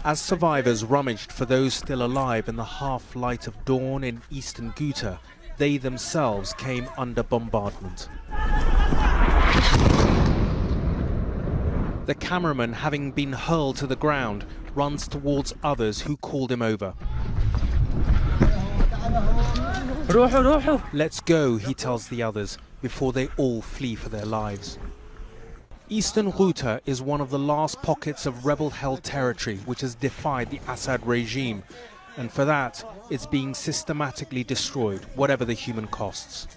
As survivors rummaged for those still alive in the half-light of dawn in eastern Ghouta, they themselves came under bombardment. The cameraman, having been hurled to the ground, runs towards others who called him over. "Let's go," he tells the others, before they all flee for their lives. Eastern Ghouta is one of the last pockets of rebel-held territory which has defied the Assad regime, and for that it's being systematically destroyed, whatever the human costs.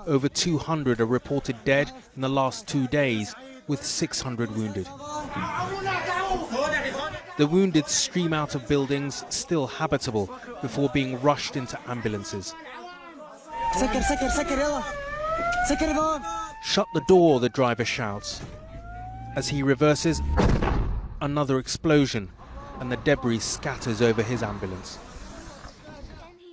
Over 200 are reported dead in the last 2 days, with 600 wounded. The wounded stream out of buildings still habitable before being rushed into ambulances. "Shut the door," the driver shouts. As he reverses, another explosion, and the debris scatters over his ambulance.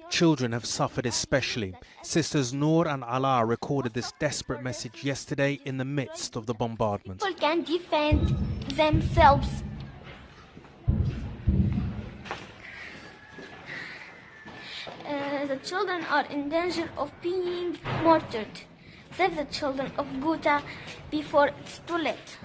Children have suffered especially. Sisters Noor and Ala recorded this desperate message yesterday in the midst of the bombardment. People can defend themselves. The children are in danger of being murdered. Save the children of Ghouta before it's too late.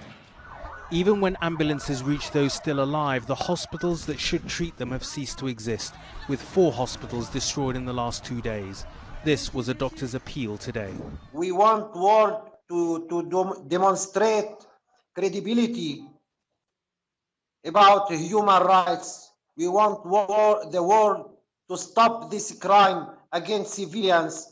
Even when ambulances reach those still alive, the hospitals that should treat them have ceased to exist, with 4 hospitals destroyed in the last 2 days. This was a doctor's appeal today. We want the world to demonstrate credibility about human rights. We want the world to stop this crime against civilians.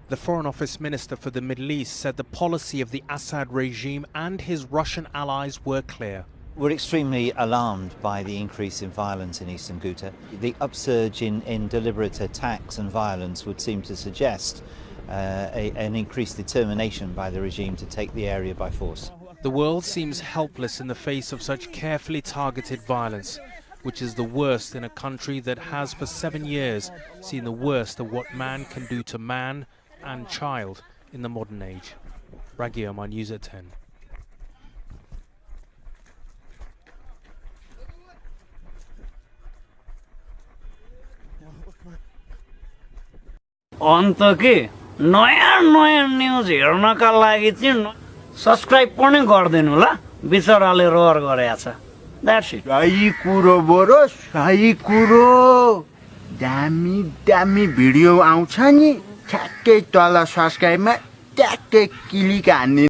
The Foreign Office Minister for the Middle East said the policy of the Assad regime and his Russian allies were clear. We're extremely alarmed by the increase in violence in eastern Ghouta. The upsurge in deliberate attacks and violence would seem to suggest an increased determination by the regime to take the area by force. The world seems helpless in the face of such carefully targeted violence, which is the worst in a country that has for 7 years seen the worst of what man can do to man and child in the modern age. Raghi Omar, News at 10. अन्त के नयाँ नयाँ news हेर्नका लागि चाहिँ subscribe पनि गर्दिनु ल बिचराले roar गरेछ द्याट्स इट सही कुरो बरो सही कुरो दामी भिडियो आउँछ नि ठ्याक्कै तल सब्स्क्राइबमा ट्याक्कै क्लिक हान्ने